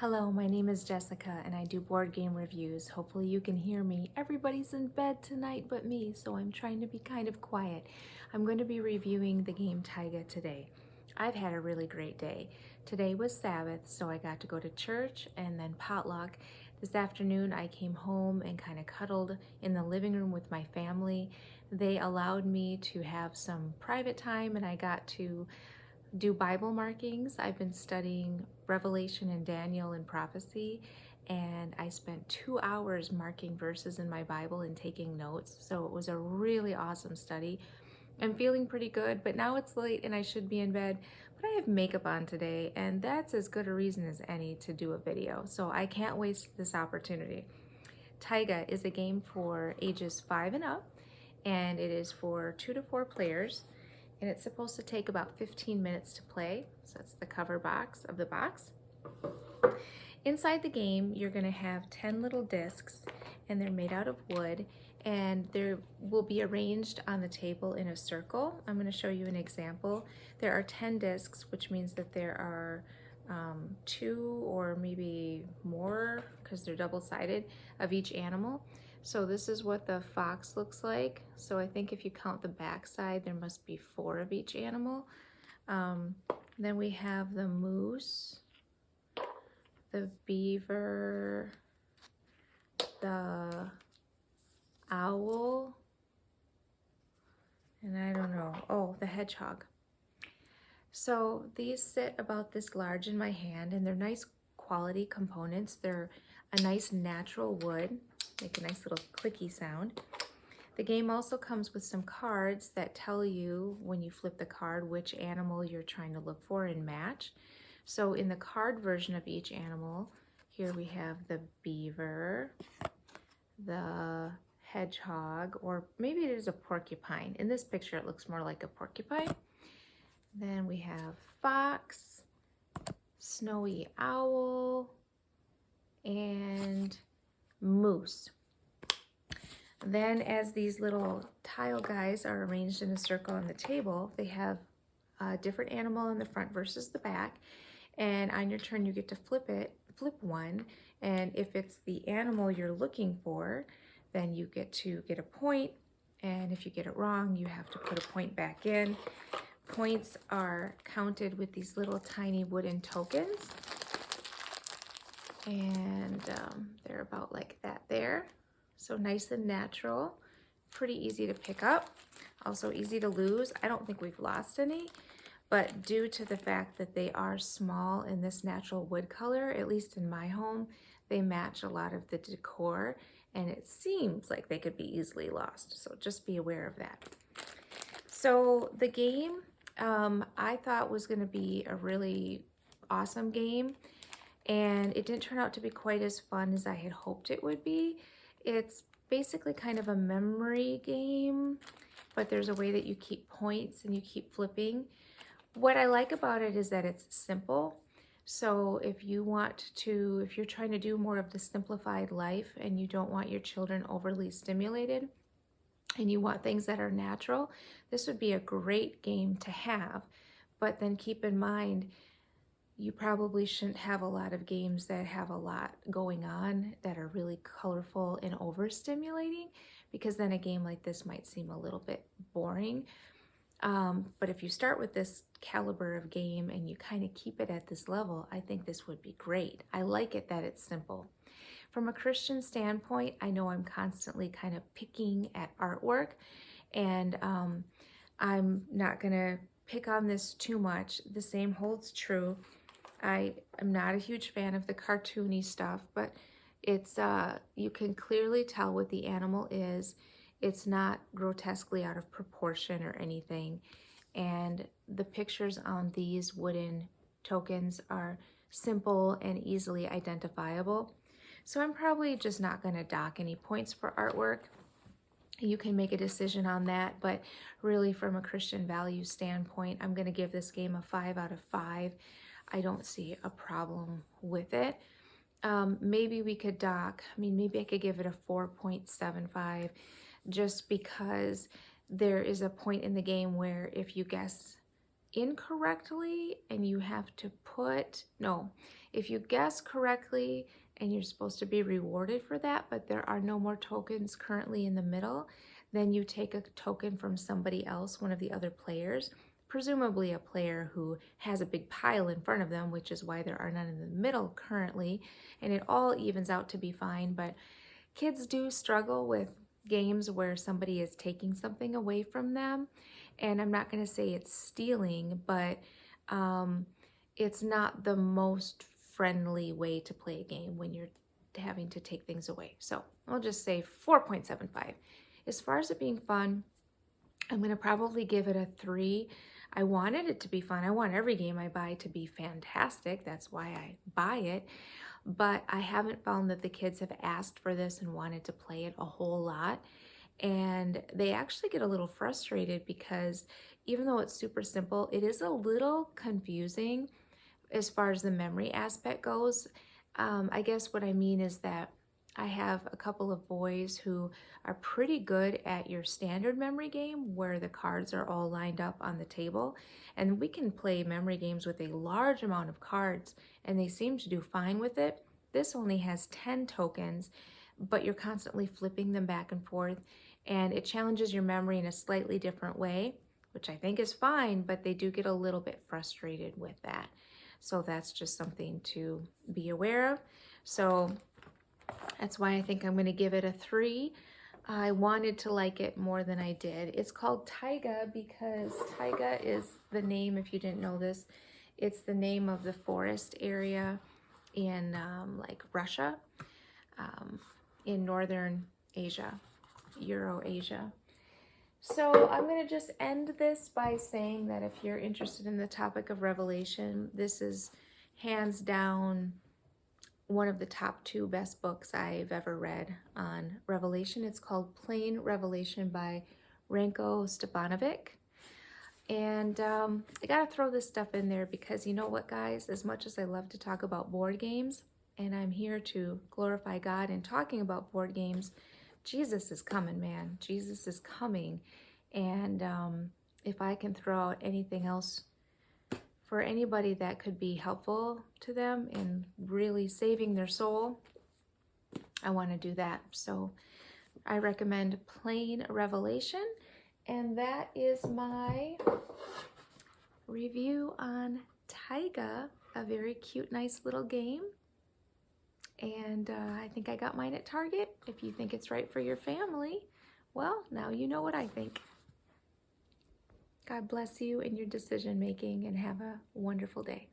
Hello, my name is Jessica and I do board game reviews. Hopefully you can hear me. Everybody's in bed tonight but me, so I'm trying to be kind of quiet. I'm going to be reviewing the game Taiga today. I've had a really great day. Today was Sabbath, so I got to go to church and then potluck. This afternoon I came home and kind of cuddled in the living room with my family. They allowed me to have some private time and I got to do Bible markings. I've been studying Revelation and Daniel and prophecy, and I spent 2 hours marking verses in my Bible and taking notes. So it was a really awesome study. I'm feeling pretty good, but now it's late and I should be in bed, but I have makeup on today, and that's as good a reason as any to do a video. So I can't waste this opportunity. Taiga is a game for ages 5 and up, and it is for 2 to 4 players. And it's supposed to take about 15 minutes to play. So that's the cover box of the box. Inside the game, you're gonna have 10 little discs, and they're made out of wood, and they will be arranged on the table in a circle. I'm gonna show you an example. There are 10 discs, which means that there are 2 or maybe more, because they're double-sided, of each animal. So this is what the fox looks like. So I think if you count the back side, there must be 4 of each animal. Then we have the moose, the beaver, the owl, and I don't know, oh, the hedgehog. So these sit about this large in my hand, and they're nice quality components. They're a nice natural wood, make a nice little clicky sound. The game also comes with some cards that tell you when you flip the card which animal you're trying to look for and match. So in the card version of each animal, here we have the beaver, the hedgehog, or maybe it is a porcupine. In this picture it looks more like a porcupine. Then we have fox, snowy owl, and moose. Then as these little tile guys are arranged in a circle on the table, they have a different animal in the front versus the back. And on your turn, you get to flip one. And if it's the animal you're looking for, then you get to get a point. And if you get it wrong, you have to put a point back in. Points are counted with these little tiny wooden tokens. And they're about like that there. So nice and natural, pretty easy to pick up, also easy to lose. I don't think we've lost any, but due to the fact that they are small in this natural wood color, at least in my home, they match a lot of the decor, and it seems like they could be easily lost. So just be aware of that. So the game I thought was gonna be a really awesome game, and it didn't turn out to be quite as fun as I had hoped it would be. It's basically kind of a memory game, but there's a way that you keep points and you keep flipping. What I like about it is that it's simple. So if you're trying to do more of the simplified life and you don't want your children overly stimulated and you want things that are natural, this would be a great game to have. But then keep in mind, you probably shouldn't have a lot of games that have a lot going on that are really colorful and overstimulating, because then a game like this might seem a little bit boring. But if you start with this caliber of game and you kind of keep it at this level, I think this would be great. I like it that it's simple. From a Christian standpoint, I know I'm constantly kind of picking at artwork, and I'm not gonna pick on this too much. The same holds true. I am not a huge fan of the cartoony stuff, but it's you can clearly tell what the animal is. It's not grotesquely out of proportion or anything. And the pictures on these wooden tokens are simple and easily identifiable. So I'm probably just not going to dock any points for artwork. You can make a decision on that, but really from a Christian value standpoint, I'm going to give this game a 5 out of 5. I don't see a problem with it. Maybe we could dock, maybe I could give it a 4.75, just because there is a point in the game where if you guess incorrectly and you have to put, no, if you guess correctly and you're supposed to be rewarded for that, but there are no more tokens currently in the middle, then you take a token from somebody else, one of the other players, presumably a player who has a big pile in front of them, which is why there are none in the middle currently, and it all evens out to be fine. But kids do struggle with games where somebody is taking something away from them, and I'm not going to say it's stealing, but it's not the most friendly way to play a game when you're having to take things away. So I'll just say 4.75. As far as it being fun, I'm going to probably give it a 3. I wanted it to be fun. I want every game I buy to be fantastic. That's why I buy it. But I haven't found that the kids have asked for this and wanted to play it a whole lot. And they actually get a little frustrated because even though it's super simple, it is a little confusing as far as the memory aspect goes. I guess what I mean is that I have a couple of boys who are pretty good at your standard memory game where the cards are all lined up on the table, and we can play memory games with a large amount of cards and they seem to do fine with it. This only has 10 tokens, but you're constantly flipping them back and forth, and it challenges your memory in a slightly different way, which I think is fine, but they do get a little bit frustrated with that. So that's just something to be aware of. So that's why I think I'm going to give it a 3. I wanted to like it more than I did. It's called Taiga because Taiga is the name, if you didn't know this, it's the name of the forest area in like Russia, in Northern Asia, Eurasia. So I'm going to just end this by saying that if you're interested in the topic of Revelation, this is hands down one of the top 2 best books I've ever read on Revelation. It's called Plain Revelation by Ranko Stepanovic. And I gotta throw this stuff in there because you know what, guys, as much as I love to talk about board games, and I'm here to glorify God in talking about board games, Jesus is coming, man. Jesus is coming. And if I can throw out anything else for anybody that could be helpful to them in really saving their soul, I want to do that. So I recommend Plain Revelation. And that is my review on Taiga, a very cute, nice little game. And I think I got mine at Target. If you think it's right for your family, well, now you know what I think. God bless you in your decision making and have a wonderful day.